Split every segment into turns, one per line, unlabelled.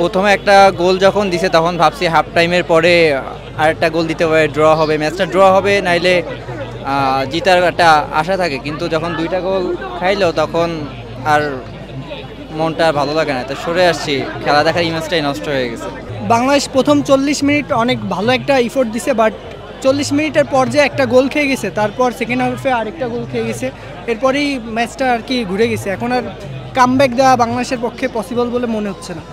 প্রথমে একটা গোল যখন দিছে তখন ভাবছি হাফ টাইমের পরে আরেকটা গোল দিতে পারে, ড্র হবে, ম্যাচটা ড্র হবে, নাইলে জিতার একটা আশা থাকে। কিন্তু যখন 2টা গোল খাইলো তখন আর মনটা ভালো লাগে না, তো সরে আসছি, খেলা দেখার ইমেজটাই নষ্ট হয়ে গেছে।
বাংলাদেশ প্রথম 40 মিনিট অনেক ভালো একটা ইফোর্ট দিছে, বাট 40 মিনিটের পর যে একটা গোল খেয়ে গেছে, তারপর সেকেন্ড হাফে আরেকটা গোল খেয়ে গেছে, এরপরেই ম্যাচটা আর কি ঘুরে গেছে। এখন আর কামব্যাক দেওয়া বাংলাদেশের পক্ষে পসিবল বলে মনে হচ্ছে না।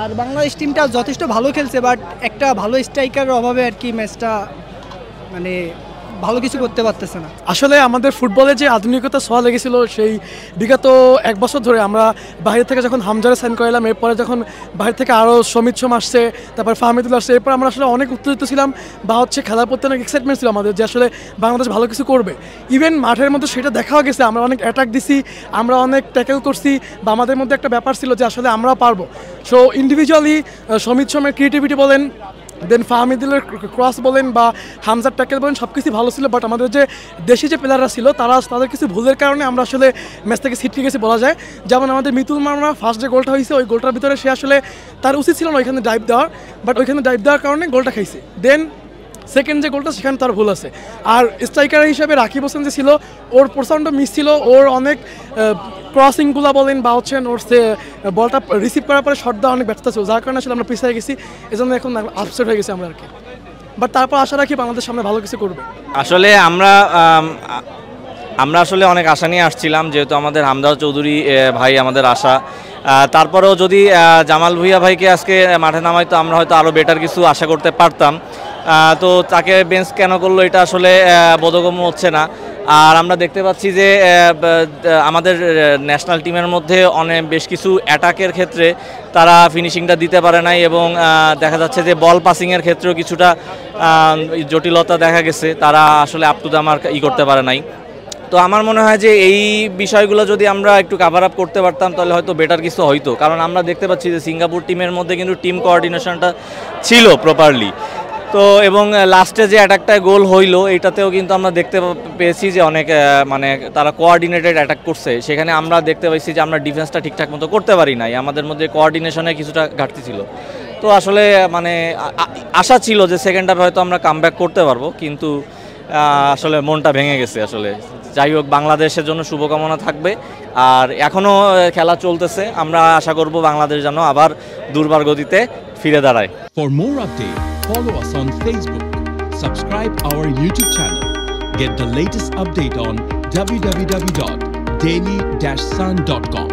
আর বাংলাদেশ টিমটা যথেষ্ট ভালো খেলছে, বাট একটা ভালো স্ট্রাইকারের অভাবে আর কি ম্যাচটা মানে ভালো কিছু করতে পারতেছে না।
আসলে আমাদের ফুটবলে যে আধুনিকতা ছোঁয়া লেগেছিল সেই বিগত 1 বছর ধরে আমরা বাইরে থেকে যখন হামজারে সাইন করালাম, এরপরে যখন বাইরে থেকে আরও সমিত সোম আসছে, তারপর ফাহমিদুল আসছে, এরপর আমরা আসলে অনেক উত্তেজিত ছিলাম বা খেলার প্রতি অনেক এক্সাইটমেন্ট ছিল আমাদের যে আসলে বাংলাদেশ ভালো কিছু করবে। ইভেন মাঠের মধ্যে সেটা দেখাও গেছে, আমরা অনেক অ্যাটাক দিছি, আমরা অনেক ট্যাকেল করছি, বা আমাদের মধ্যে একটা ব্যাপার ছিল যে আসলে আমরাও পারবো। সো ইন্ডিভিজুয়ালি সমিত সোমের ক্রিয়েটিভিটি বলেন, দেন ফাহমিদুলের ক্রস বলেন বা হামজার ট্যাকেল বলেন, সব কিছুই ভালো ছিল। বাট আমাদের যে দেশি যে প্লেয়াররা ছিল তাদের কিছু ভুলের কারণে আমরা আসলে ম্যাচ থেকে ছিটকে গেছি বলা যায়। যেমন আমাদের মিতুল মার্মা ফার্স্ট যে গোলটা হয়েছে, ওই গোলটার ভিতরে সে আসলে তার উচিত ছিল না ওইখানে ডাইভ দেওয়ার, বাট ওইখানে ডাইভ দেওয়ার কারণে গোলটা খাইছে। দেন সেকেন্ড যে গোলটা সেখানে তার ভুল আছে। আর স্ট্রাইকার হিসাবে রাকিব হোসেন যে ছিল, ওর প্রচণ্ড মিস ছিল, ওর অনেক ক্রসিংগুলো বলেন বা ওর বলটা রিসিভ করার পরে শট দেওয়া অনেক ব্যর্থতা ছিল, যার কারণে আসলে আমরা পিছিয়ে গেছি, এজন্য এখন আপসেট হয়ে গেছি আমরা আর কি। বাট তারপর আশা রাখি বাংলাদেশ সামনে ভালো কিছু করবে।
আসলে আমরা আসলে অনেক আশা নিয়ে আসছিলাম, যেহেতু আমাদের হামজা চৌধুরী ভাই আমাদের আশা। তারপরেও যদি জামাল ভুঁইয়া ভাইকে আজকে মাঠে নামাইতো আমরা হয়তো আরও বেটার কিছু আশা করতে পারতাম। তো তাকে বেঞ্চ কেন করলো এটা আসলে বোধগম্য হচ্ছে না। আর আমরা দেখতে পাচ্ছি যে আমাদের ন্যাশনাল টিমের মধ্যে বেশ কিছু অ্যাটাকের ক্ষেত্রে তারা ফিনিশিংটা দিতে পারে নাই, এবং দেখা যাচ্ছে যে বল পাসিংয়ের ক্ষেত্রেও কিছুটা জটিলতা দেখা গেছে, তারা আসলে আপ টু দ্য মার্ক করতে পারে নাই। তো আমার মনে হয় যে এই বিষয়গুলো যদি আমরা একটু কাভার আপ করতে পারতাম তাহলে হয়তো বেটার কিছু হইতো। কারণ আমরা দেখতে পাচ্ছি যে সিঙ্গাপুর টিমের মধ্যে কিন্তু টিম কোঅর্ডিনেশনটা ছিল প্রপারলি। তো এবং লাস্টে যে অ্যাটাকটায় গোল হইলো এটাতেও কিন্তু আমরা দেখতে পেয়েছি যে অনেক তারা কোঅর্ডিনেটেড অ্যাটাক করছে। সেখানে আমরা দেখতে পাইছি যে আমরা ডিফেন্সটা ঠিকঠাক মতো করতে পারি নাই, আমাদের মধ্যে কোঅর্ডিনেশনে কিছুটা ঘাটতি ছিল। তো আসলে আশা ছিল যে সেকেন্ড হাফে হয়তো আমরা কামব্যাক করতে পারবো, কিন্তু আসলে মনটা ভেঙে গেছে আসলে। যাই হোক, বাংলাদেশের জন্য শুভকামনা থাকবে। আর এখনও খেলা চলতেছে, আমরা আশা করব বাংলাদেশ যেন আবার দুর্বার গতিতে ফিরে দাঁড়ায়।
For more updates, follow us on Facebook, subscribe our YouTube channel, get the latest update on www.daily-sun.com.